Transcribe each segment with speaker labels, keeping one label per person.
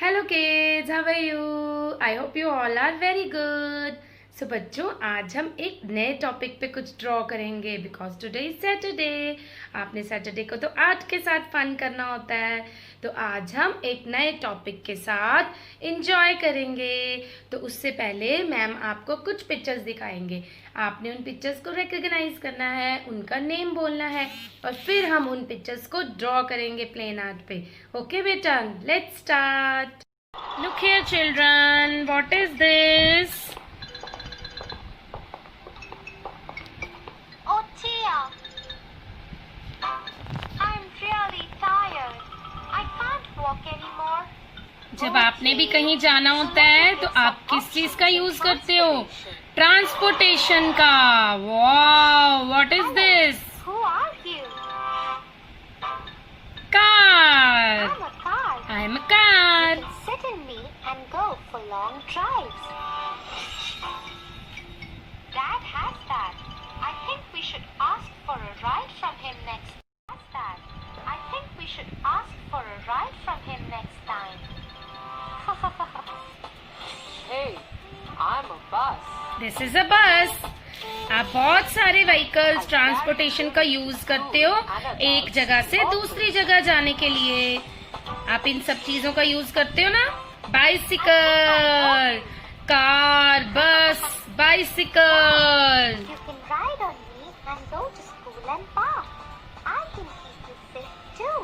Speaker 1: Hello kids, how are you? I hope you all are very good. So बच्चों, आज हम एक नए टॉपिक पे कुछ ड्रॉ करेंगे बिकॉज टुडे इज सैटरडे। आपने सैटरडे को तो आर्ट के साथ फन करना होता है, तो आज हम एक नए टॉपिक के साथ इंजॉय करेंगे। तो उससे पहले मैम आपको कुछ पिक्चर्स दिखाएंगे। आपने उन पिक्चर्स को रिकग्नाइज करना है, उनका नेम बोलना है और फिर हम उन पिक्चर्स को ड्रॉ करेंगे प्लेन आर्ट पे। ओके बेटा, let's start. Look here children, what is this?
Speaker 2: Oh dear, I'm really tired. I can't walk anymore.
Speaker 1: जब आपने भी कहीं जाना होता है तो आप किस चीज का यूज करते हो? ट्रांसपोर्टेशन का। Wow, what is this?
Speaker 2: Who are you?
Speaker 1: Car.
Speaker 2: I'm a car.
Speaker 1: I am a car.
Speaker 2: You sit in me and go for long drives. Dad has that. I think we should ask for a ride from him next. Has that. I think we should ask for a ride from him next time.
Speaker 3: Hey, I'm a bus.
Speaker 1: This is a बस। आप बहुत सारे vehicles transportation का use करते हो एक जगह से दूसरी जगह जाने के लिए। आप इन सब चीजों का यूज करते हो ना? बाइसिकल, कार, बस, bicycle.
Speaker 2: You can ride on me and go to school and back. I can keep you fit too.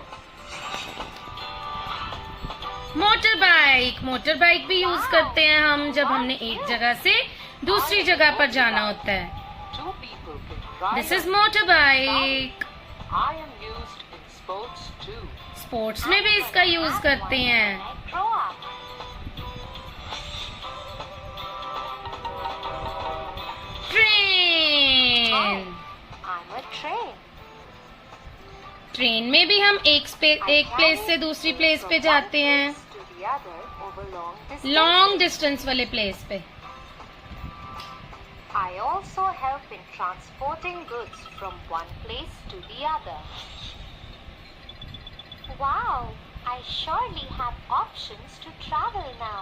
Speaker 1: Motor bike, motor bike भी यूज करते हैं हम जब हमने एक जगह से दूसरी जगह पर जाना होता है।
Speaker 3: Two people can ride.
Speaker 1: This is motor bike.
Speaker 3: I am used in sports too.
Speaker 1: Sports में भी इसका यूज करते हैं।
Speaker 2: When I grow up.
Speaker 1: Train.
Speaker 2: I'm a train.
Speaker 1: Train में भी हम एक प्लेस से दूसरी प्लेस पे जाते हैं,
Speaker 2: To the other over long distance.
Speaker 1: Long distance वाले प्लेस पे।
Speaker 2: I also help in transporting goods from one place to the other. Wow, I surely have options to travel now.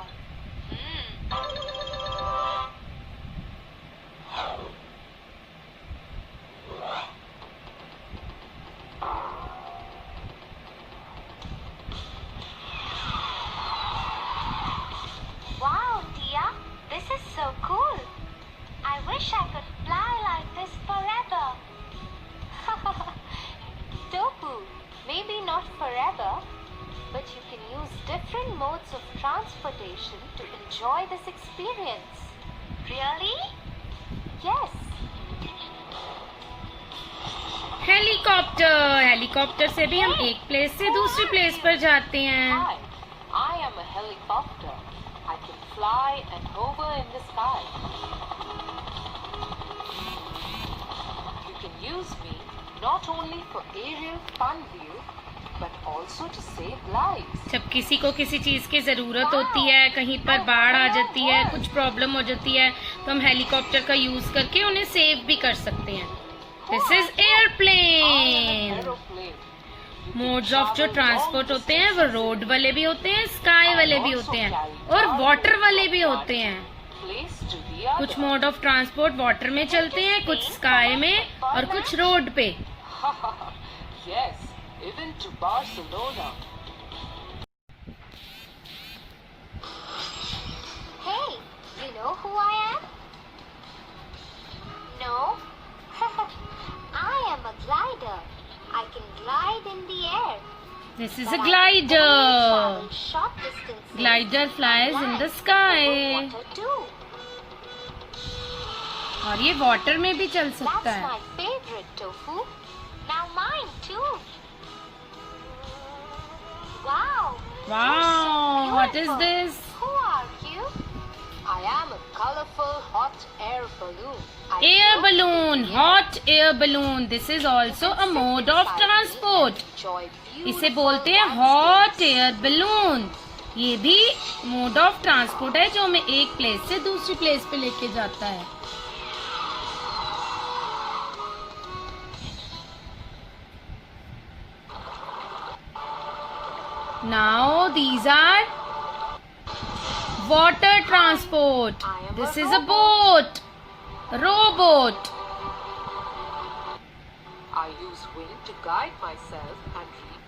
Speaker 2: Wow, Tia, this is so cool. I wish I could fly like this forever. Topu, maybe not forever, but you can use different modes of transportation to enjoy this experience. Really? Yes.
Speaker 1: Helicopter, helicopter से भी हम एक place से दूसरी place पर जाते हैं।
Speaker 3: Hi, I am a helicopter. I can fly and hover in the sky. You can use me not only for aerial fun view, but also to save lives.
Speaker 1: जब किसी को किसी चीज की जरूरत होती है, कहीं पर बाढ़ आ जाती है, कुछ प्रॉब्लम हो जाती है, तो हम हेलीकॉप्टर का यूज करके उन्हें सेव भी कर सकते हैं। This is airplane.
Speaker 3: Aeroplane. You can
Speaker 1: modes of जो
Speaker 3: travel
Speaker 1: ट्रांसपोर्ट
Speaker 3: long
Speaker 1: होते हैं वो रोड वाले भी होते हैं, स्काई वाले भी होते हैं और वाटर वाले भी होते हैं।
Speaker 3: place to the other.
Speaker 1: कुछ मोड ऑफ ट्रांसपोर्ट वाटर में चलते हैं, कुछ स्काई में और कुछ रोड पे।
Speaker 3: Yes, even to Barcelona.
Speaker 2: Hey, you know who I am? No? I am a glider. I can glide in the air.
Speaker 1: This is
Speaker 2: But
Speaker 1: a
Speaker 2: I can
Speaker 1: glider.
Speaker 2: only travel short distances
Speaker 1: glider flies in the
Speaker 2: over
Speaker 1: sky.
Speaker 2: water too.
Speaker 1: और ये water में भी चल सकता
Speaker 2: That's
Speaker 1: है।
Speaker 2: my favorite, Tofu. Now mine too. Wow.
Speaker 1: Wow, what is this?
Speaker 2: Who are you?
Speaker 3: I am a colorful hot air balloon. I
Speaker 1: air
Speaker 3: float
Speaker 1: balloon,
Speaker 3: in the air.
Speaker 1: Hot air balloon. This is also a mode of transport.
Speaker 3: Enjoy
Speaker 1: इसे
Speaker 3: beautiful
Speaker 1: बोलते हैं
Speaker 3: landscapes.
Speaker 1: Hot air balloon. ये भी mode of transport है जो हमें एक place से दूसरी प्लेस पे लेके जाता है। Now these are water transport.
Speaker 3: I am
Speaker 1: This
Speaker 3: a
Speaker 1: is a boat. Rowboat.
Speaker 3: I use wind to guide myself and read.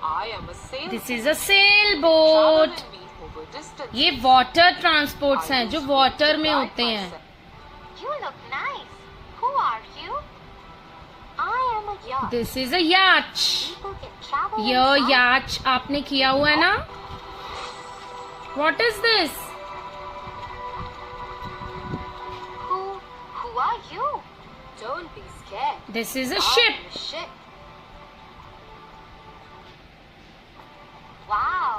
Speaker 3: I am a sailboat.
Speaker 1: This is a sailboat.
Speaker 3: Travel in me over distance.
Speaker 1: ये water transports हैं जो water में होते हैं.
Speaker 2: You look nice. Who are you? I am a yacht.
Speaker 1: This is a yacht.
Speaker 2: People can travel
Speaker 1: ये
Speaker 2: inside.
Speaker 1: yacht आपने किया हुआ है ना? What is this?
Speaker 2: Who are you?
Speaker 3: Don't be scared.
Speaker 1: This is a
Speaker 3: I
Speaker 1: ship.
Speaker 3: am a ship.
Speaker 2: Wow.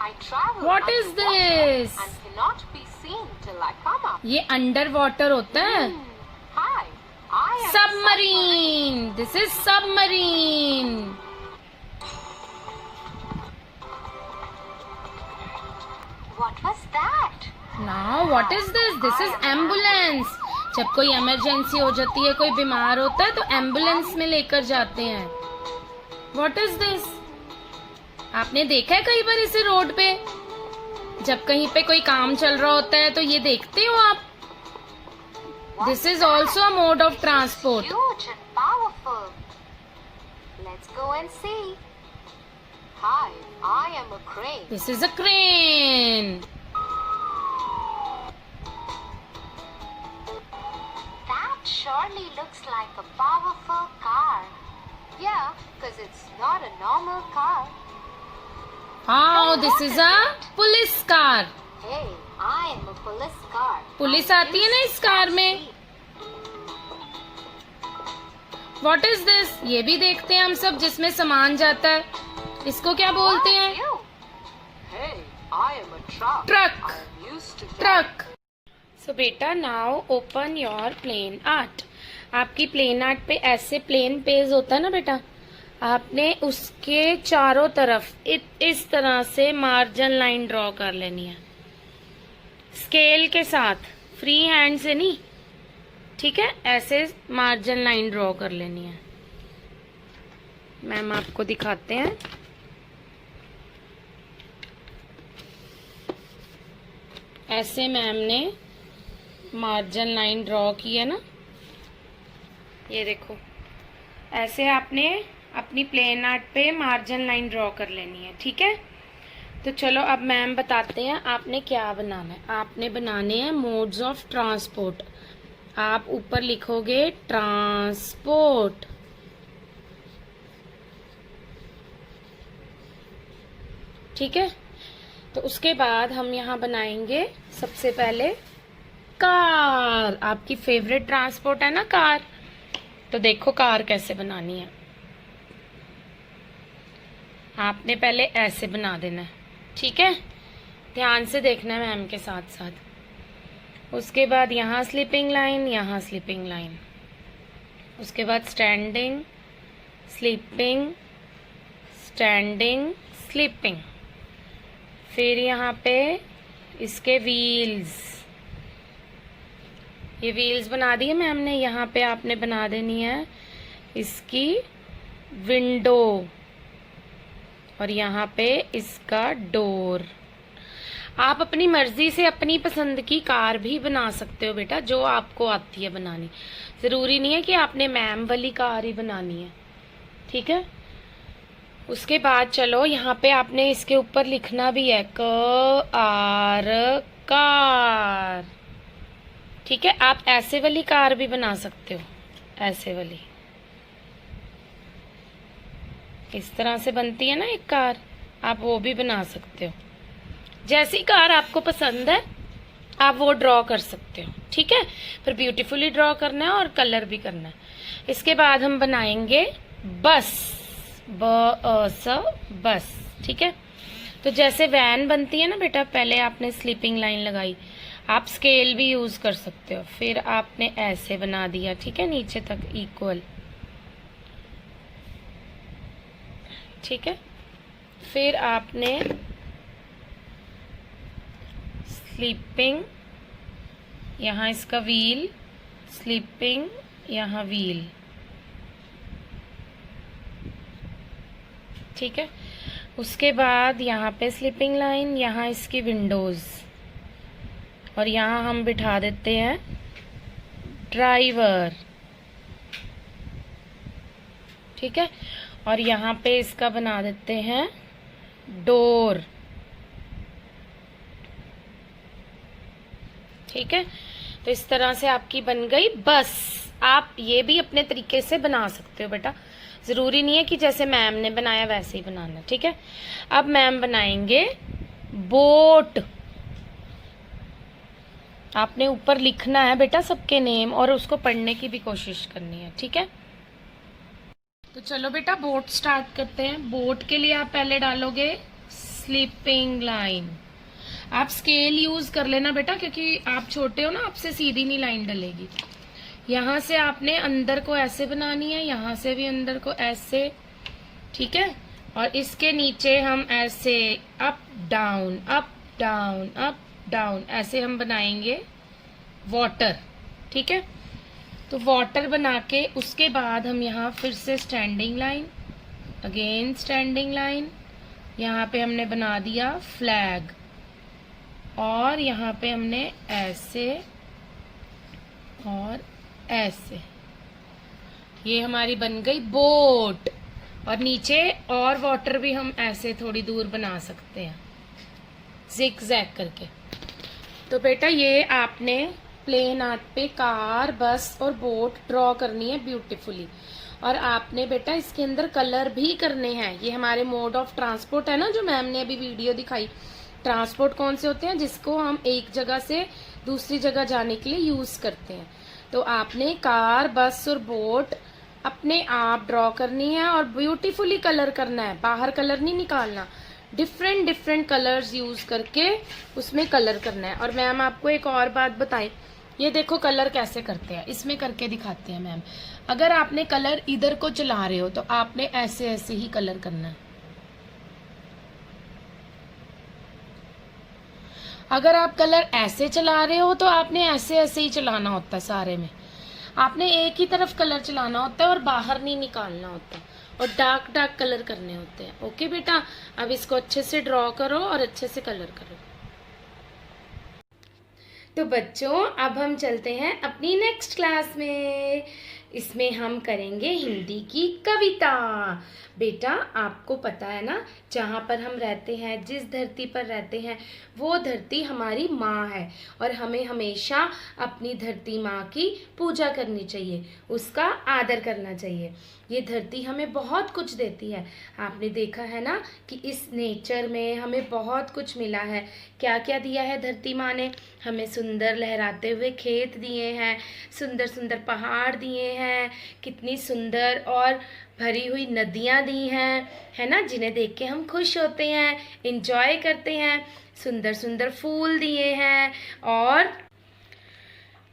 Speaker 3: I travel
Speaker 1: What is
Speaker 3: underwater
Speaker 1: this?
Speaker 3: and cannot be seen till I come up.
Speaker 1: ये underwater होता है.
Speaker 3: Hi, I am a
Speaker 1: Submarine. This is submarine.
Speaker 2: What was that?
Speaker 1: Now what is this? This is ambulance. जब कोई emergency हो जाती है, कोई बीमार होता है तो एम्बुलेंस में लेकर जाते हैं. What is this? आपने देखा है कई बार इसे रोड पे? जब कहीं पे कोई काम चल रहा होता है तो ये देखते हो आप. This is also a mode of transport.
Speaker 2: Huge and powerful. Let's go and see.
Speaker 3: Hi, I am a crane.
Speaker 1: This is a crane.
Speaker 2: That surely looks like a powerful car.
Speaker 3: Yeah, because it's not a normal car.
Speaker 1: Oh, this is a police car.
Speaker 3: Hey, I am a police car.
Speaker 1: Police आती है ना इस car में. What is this? ये भी देखते हैं हम सब जिसमें सामान जाता है. इसको क्या बोलते हैं?
Speaker 2: You.
Speaker 3: Hey, I am a truck.
Speaker 1: Truck.
Speaker 3: I am used to
Speaker 1: Truck. So बेटा now open your plain art. आपकी प्लेन आर्ट पे ऐसे प्लेन पेज होता है ना बेटा, आपने उसके चारों तरफ इस तरह से मार्जिन लाइन ड्रॉ कर लेनी है स्केल के साथ, फ्री हैंड से नहीं, ठीक है. ऐसे मार्जिन लाइन ड्रॉ कर लेनी है. मैम आपको दिखाते हैं. ऐसे मैम ने मार्जिन लाइन ड्रॉ की है ना, ये देखो. ऐसे आपने अपनी प्लेन आर्ट पे मार्जिन लाइन ड्रॉ कर लेनी है, ठीक है. तो चलो अब मैम बताते हैं आपने क्या बनाना है. आपने बनाने हैं मोड्स ऑफ ट्रांसपोर्ट. आप ऊपर लिखोगे ट्रांसपोर्ट, ठीक है. तो उसके बाद हम यहाँ बनाएंगे सबसे पहले कार. आपकी फेवरेट ट्रांसपोर्ट है ना कार. तो देखो कार कैसे बनानी है. आपने पहले ऐसे बना देना है, ठीक है. ध्यान से देखना है मैम के साथ साथ. उसके बाद यहाँ स्लीपिंग लाइन, यहाँ स्लीपिंग लाइन. उसके बाद स्टैंडिंग, स्लीपिंग, स्टैंडिंग, स्लीपिंग. फिर यहाँ पे इसके व्हील्स, ये व्हील्स बना दिए मैम ने. यहाँ पे आपने बना देनी है इसकी विंडो और यहाँ पे इसका डोर. आप अपनी मर्जी से अपनी पसंद की कार भी बना सकते हो बेटा, जो आपको आती है बनानी. जरूरी नहीं है कि आपने मैम वाली कार ही बनानी है, ठीक है. उसके बाद चलो यहाँ पे आपने इसके ऊपर लिखना भी है कार, कार, ठीक है. आप ऐसे वाली कार भी बना सकते हो, ऐसे वाली. इस तरह से बनती है ना एक कार, आप वो भी बना सकते हो. जैसी कार आपको पसंद है आप वो ड्रॉ कर सकते हो, ठीक है. फिर ब्यूटीफुली ड्रॉ करना है और कलर भी करना है. इसके बाद हम बनाएंगे बस, बस, ठीक है. तो जैसे वैन बनती है ना बेटा, पहले आपने स्लीपिंग लाइन लगाई, आप स्केल भी यूज कर सकते हो. फिर आपने ऐसे बना दिया, ठीक है, नीचे तक इक्वल, ठीक है. फिर आपने स्लीपिंग, यहाँ इसका व्हील, स्लीपिंग, यहाँ व्हील, ठीक है. उसके बाद यहाँ पे स्लीपिंग लाइन, यहाँ इसकी विंडोज़, और यहाँ हम बिठा देते हैं ड्राइवर। ठीक है, और यहाँ पे इसका बना देते हैं डोर। ठीक है, तो इस तरह से आपकी बन गई बस। आप ये भी अपने तरीके से बना सकते हो बेटा, ज़रूरी नहीं है कि जैसे मैम ने बनाया वैसे ही बनाना। ठीक है, अब मैम बनाएंगे बोट। आपने ऊपर लिखना है बेटा सबके नेम और उसको पढ़ने की भी कोशिश करनी है। ठीक है, तो चलो बेटा बोट स्टार्ट करते हैं। बोट के लिए आप पहले डालोगे स्लीपिंग लाइन। आप स्केल यूज कर लेना बेटा, क्योंकि आप छोटे हो ना, आपसे सीधी नहीं लाइन डलेगी। यहाँ से आपने अंदर को ऐसे बनानी है, यहाँ से भी अंदर को ऐसे। ठीक है, और इसके नीचे हम ऐसे up down up down up down ऐसे हम बनाएंगे वाटर। ठीक है, तो वाटर बना के उसके बाद हम यहाँ फिर से standing line, again standing line, यहाँ पे हमने बना दिया फ्लैग, और यहाँ पे हमने ऐसे और ऐसे। ये हमारी बन गई बोट। और नीचे और वाटर भी हम ऐसे थोड़ी दूर बना सकते हैं जिग जैग करके। तो बेटा ये आपने प्लेन आर्ट पे कार, बस और बोट ड्रॉ करनी है ब्यूटीफुली। और आपने बेटा इसके अंदर कलर भी करने हैं। ये हमारे मोड ऑफ ट्रांसपोर्ट है ना, जो मैम ने अभी वीडियो दिखाई। ट्रांसपोर्ट कौन से होते हैं? जिसको हम एक जगह से दूसरी जगह जाने के लिए यूज करते हैं। तो आपने कार, बस और बोट अपने आप ड्रॉ करनी है और ब्यूटीफुली कलर करना है। बाहर कलर नहीं निकालना, डिफरेंट डिफरेंट कलर्स यूज करके उसमें कलर करना है। और मैम आपको एक और बात बताएं, ये देखो कलर कैसे करते हैं, इसमें करके दिखाते हैं मैम। अगर आपने कलर इधर को चला रहे हो तो आपने ऐसे ऐसे ही कलर करना है। अगर आप कलर ऐसे चला रहे हो तो आपने ऐसे ऐसे ही चलाना होता है। सारे में आपने एक ही तरफ कलर चलाना होता है और बाहर नहीं निकालना होता, और डार्क डार्क कलर करने होते हैं। ओके बेटा, अब इसको अच्छे से ड्रॉ करो और अच्छे से कलर करो। तो बच्चों अब हम चलते हैं अपनी नेक्स्ट क्लास में। इसमें हम करेंगे हिंदी की कविता। बेटा आपको पता है ना, जहाँ पर हम रहते हैं, जिस धरती पर रहते हैं, वो धरती हमारी माँ है और हमें हमेशा अपनी धरती माँ की पूजा करनी चाहिए, उसका आदर करना चाहिए। ये धरती हमें बहुत कुछ देती है। आपने देखा है ना कि इस नेचर में हमें बहुत कुछ मिला है। क्या क्या दिया है धरती माँ ने हमें? सुंदर लहराते हुए खेत दिए हैं, सुंदर सुंदर पहाड़ दिए हैं, कितनी सुंदर और भरी हुई नदियाँ दी हैं, है ना, जिन्हें देख के हम खुश होते हैं, इंजॉय करते हैं। सुंदर सुंदर फूल दिए हैं, और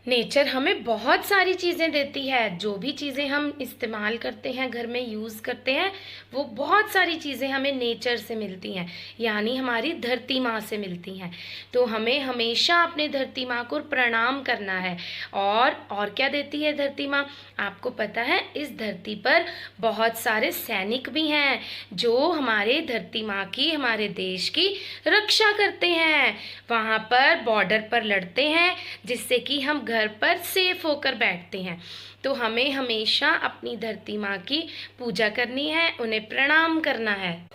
Speaker 1: नेचर हमें बहुत सारी चीज़ें देती है। जो भी चीज़ें हम इस्तेमाल करते हैं, घर में यूज़ करते हैं, वो बहुत सारी चीज़ें हमें नेचर से मिलती हैं, यानी हमारी धरती माँ से हैं। तो हमें हमेशा अपने धरती माँ को प्रणाम करना है। और क्या देती है धरती माँ? आपको पता है इस धरती पर बहुत सारे सैनिक भी हैं जो हमारे धरती माँ की, हमारे देश की रक्षा करते हैं। वहाँ पर बॉर्डर पर लड़ते हैं, जिससे कि हम घर पर सेफ होकर बैठते हैं। तो हमें हमेशा अपनी धरती माँ की पूजा करनी है, उन्हें प्रणाम करना है।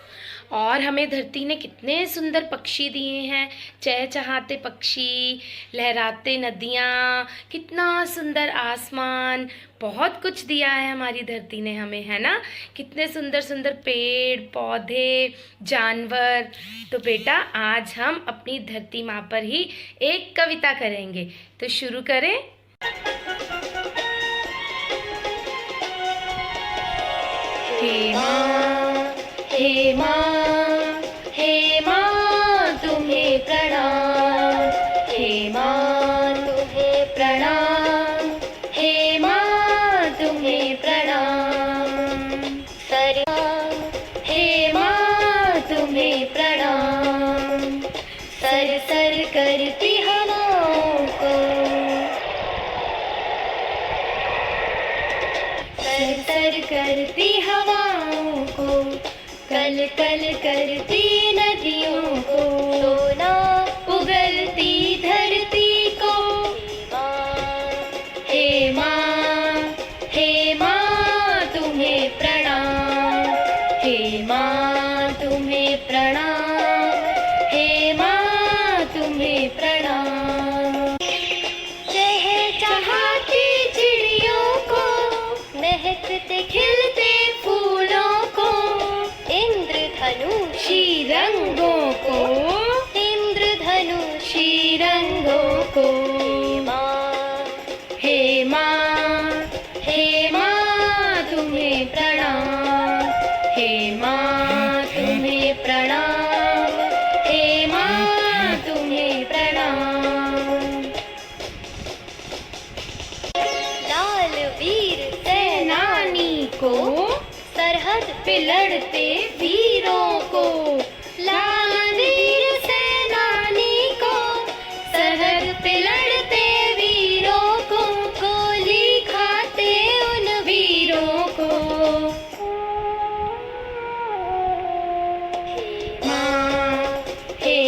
Speaker 1: और हमें धरती ने कितने सुंदर पक्षी दिए हैं, चहचहाते पक्षी, लहराते नदियाँ, कितना सुंदर आसमान, बहुत कुछ दिया है हमारी धरती ने हमें, है ना। कितने सुंदर सुंदर पेड़ पौधे, जानवर। तो बेटा आज हम अपनी धरती माँ पर ही एक कविता करेंगे, तो शुरू करें। हे माँ, हे माँ, हे माँ तुम्हें प्रणाम, हे माँ तुम्हें प्रणाम, हे माँ तुम्हें प्रणाम। हे माँ तुम्हें प्रणाम। सर सर करती हवाओं को, सर सर करती हवाओं को, कल कल कल करती नदियों को,
Speaker 2: सोना
Speaker 1: उगलती धरती को। हे माँ तुम्हें प्रणाम, हे माँ तुम्हें प्रणाम, हे माँ तुम्हें प्रणाम। चहचहाती चिड़ियों को,
Speaker 2: महकते
Speaker 1: खिलते फूलों को,
Speaker 2: इंद्रधनुषी
Speaker 1: रंगों को,
Speaker 2: इंद्रधनुषी
Speaker 1: रंगों को।
Speaker 2: हे माँ
Speaker 1: हे माँ तुम्हें प्रणाम, हे माँ तुम्हें प्रणाम, हे माँ तुम्हें प्रणाम।
Speaker 2: लाल वीर
Speaker 1: सेनानी को,
Speaker 2: सरहद
Speaker 1: पे लड़ते वीरों को, लाल वीर सेनानी को, सरहद पे लड़ते वीरों को, गोली खाते उन वीरों को। हे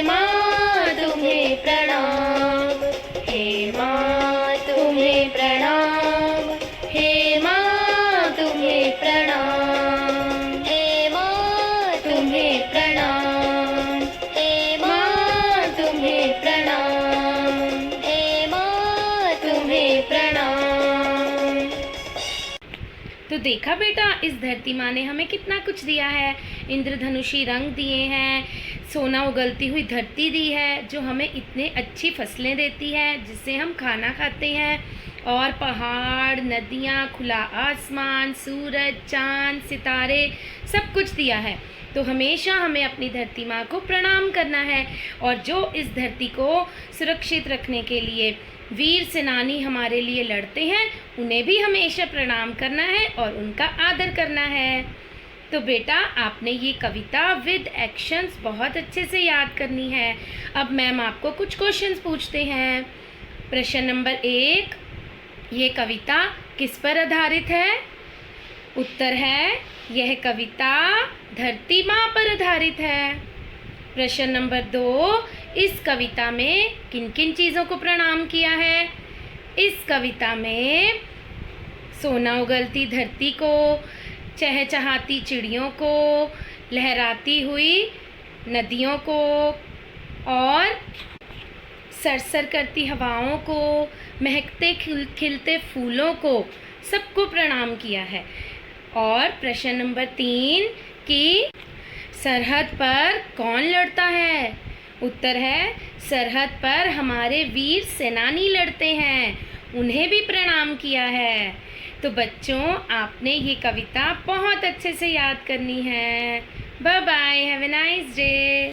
Speaker 1: माँ तुम्हें प्रणाम, हे माँ तुम्हें प्रणाम, हे माँ तुम्हें प्रणाम,
Speaker 2: हे माँ
Speaker 1: तुम्हें प्रणाम,
Speaker 2: हे
Speaker 1: माँ तुम्हें प्रणाम,
Speaker 2: हे माँ
Speaker 1: तुम्हें प्रणाम। तो देखा बेटा, इस धरती माँ ने हमें कितना कुछ दिया है। इंद्रधनुषी रंग दिए हैं, सोना उगलती हुई धरती दी है जो हमें इतने अच्छी फसलें देती है जिससे हम खाना खाते हैं, और पहाड़, नदियाँ, खुला आसमान, सूरज, चांद, सितारे, सब कुछ दिया है। तो हमेशा हमें अपनी धरती माँ को प्रणाम करना है, और जो इस धरती को सुरक्षित रखने के लिए वीर सेनानी हमारे लिए लड़ते हैं, उन्हें भी हमेशा प्रणाम करना है और उनका आदर करना है। तो बेटा, आपने ये कविता विद एक्शंस बहुत अच्छे से याद करनी है। अब मैम आपको कुछ क्वेश्चंस पूछते हैं। प्रश्न नंबर 1, ये कविता किस पर आधारित है? उत्तर है, यह कविता धरती माँ पर आधारित है। प्रश्न नंबर 2, इस कविता में किन किन चीज़ों को प्रणाम किया है? इस कविता में सोना उगलती धरती को, चहचहाती चिड़ियों को, लहराती हुई नदियों को, और सरसर करती हवाओं को, महकते खिलते फूलों को, सबको प्रणाम किया है। और प्रश्न नंबर 3, कि सरहद पर कौन लड़ता है? उत्तर है, सरहद पर हमारे वीर सेनानी लड़ते हैं, उन्हें भी प्रणाम किया है। तो बच्चों, आपने ये कविता बहुत अच्छे से याद करनी है। Bye bye, have a nice day.